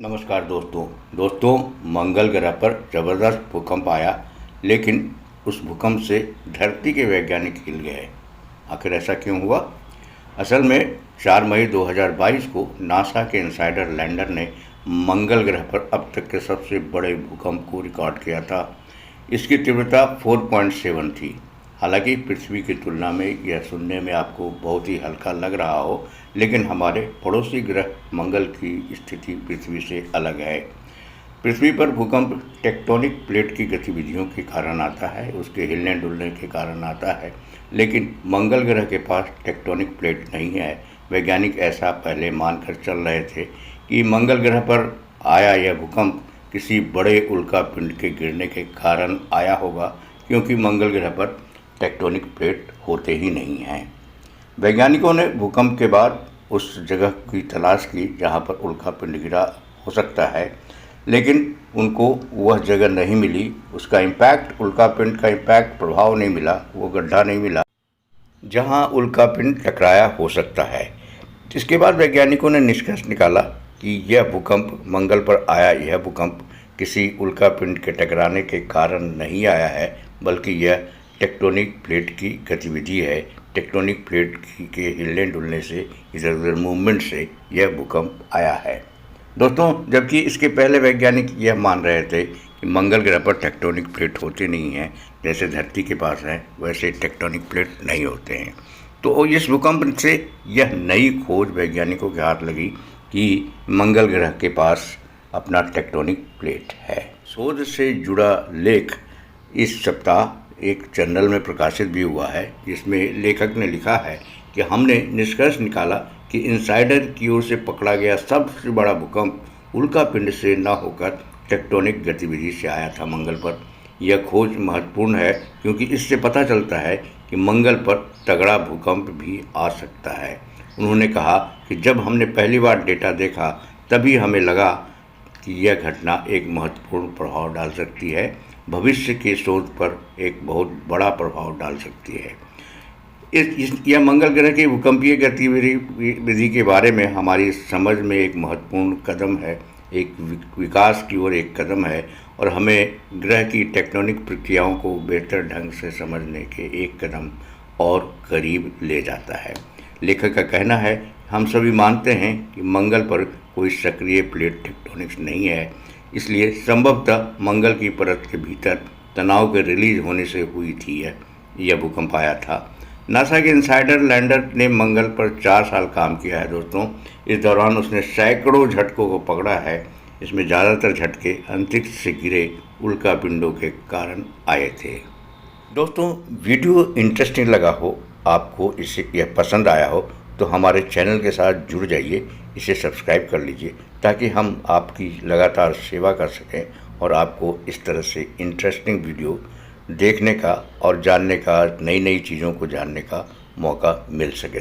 नमस्कार दोस्तों मंगल ग्रह पर ज़बरदस्त भूकंप आया, लेकिन उस भूकंप से धरती के वैज्ञानिक हिल गए। आखिर ऐसा क्यों हुआ? असल में 4 मई 2022 को नासा के इनसाइडर लैंडर ने मंगल ग्रह पर अब तक के सबसे बड़े भूकंप को रिकॉर्ड किया था। इसकी तीव्रता 4.7 थी। हालांकि पृथ्वी की तुलना में यह सुनने में आपको बहुत ही हल्का लग रहा हो, लेकिन हमारे पड़ोसी ग्रह मंगल की स्थिति पृथ्वी से अलग है। पृथ्वी पर भूकंप टेक्टोनिक प्लेट की गतिविधियों के कारण आता है, उसके हिलने डुलने के कारण आता है, लेकिन मंगल ग्रह के पास टेक्टोनिक प्लेट नहीं है। वैज्ञानिक ऐसा पहले मानकर चल रहे थे कि मंगल ग्रह पर आया यह भूकंप किसी बड़े उल्कापिंड के गिरने के कारण आया होगा, क्योंकि मंगल ग्रह पर टेक्टोनिक प्लेट होते ही नहीं हैं। वैज्ञानिकों ने भूकंप के बाद उस जगह की तलाश की जहां पर उल्कापिंड गिरा हो सकता है, लेकिन उनको वह जगह नहीं मिली। उसका इम्पैक्ट, उल्कापिंड का इम्पैक्ट, प्रभाव नहीं मिला, वो गड्ढा नहीं मिला जहां उल्कापिंड टकराया हो सकता है। इसके बाद वैज्ञानिकों ने निष्कर्ष निकाला कि यह भूकंप मंगल पर आया यह भूकंप किसी उल्कापिंड के टकराने के कारण नहीं आया है, बल्कि यह टेक्टोनिक प्लेट की गतिविधि है। टेक्टोनिक प्लेट के हिलने डुलने से, इधर उधर मूवमेंट से यह भूकंप आया है। दोस्तों, जबकि इसके पहले वैज्ञानिक यह मान रहे थे कि मंगल ग्रह पर टेक्टोनिक प्लेट होते नहीं हैं, जैसे धरती के पास है वैसे टेक्टोनिक प्लेट नहीं होते हैं। तो इस भूकंप से यह नई खोज वैज्ञानिकों के हाथ लगी कि मंगल ग्रह के पास अपना टेक्टोनिक प्लेट है। शोध से जुड़ा लेख इस सप्ताह एक जर्नल में प्रकाशित भी हुआ है, जिसमें लेखक ने लिखा है कि हमने निष्कर्ष निकाला कि इनसाइडर की ओर से पकड़ा गया सबसे बड़ा भूकंप उल्कापिंड से न होकर टेक्टोनिक गतिविधि से आया था मंगल पर। यह खोज महत्वपूर्ण है क्योंकि इससे पता चलता है कि मंगल पर तगड़ा भूकंप भी आ सकता है। उन्होंने कहा कि जब हमने पहली बार डेटा देखा तभी हमें लगा कि यह घटना एक महत्वपूर्ण प्रभाव डाल सकती है, भविष्य के शोध पर एक बहुत बड़ा प्रभाव डाल सकती है। यह मंगल ग्रह की भूकंपीय गतिविधि के बारे में हमारी समझ में एक महत्वपूर्ण कदम है, एक विकास की ओर एक कदम है, और हमें ग्रह की टेक्टोनिक प्रक्रियाओं को बेहतर ढंग से समझने के एक कदम और करीब ले जाता है। लेखक का कहना है, हम सभी मानते हैं कि मंगल पर कोई सक्रिय प्लेट टेक्टोनिक्स नहीं है, इसलिए संभवतः मंगल की परत के भीतर तनाव के रिलीज होने से हुई थी यह भूकंप आया था। नासा के इनसाइडर लैंडर ने मंगल पर 4 साल काम किया है दोस्तों। इस दौरान उसने सैकड़ों झटकों को पकड़ा है। इसमें ज़्यादातर झटके अंतरिक्ष से गिरे उल्कापिंडों के कारण आए थे। दोस्तों, वीडियो इंटरेस्टिंग लगा हो, आपको इसे यह पसंद आया हो, तो हमारे चैनल के साथ जुड़ जाइए, इसे सब्सक्राइब कर लीजिए ताकि हम आपकी लगातार सेवा कर सकें और आपको इस तरह से इंटरेस्टिंग वीडियो देखने का और जानने का, नई नई चीज़ों को जानने का मौका मिल सके।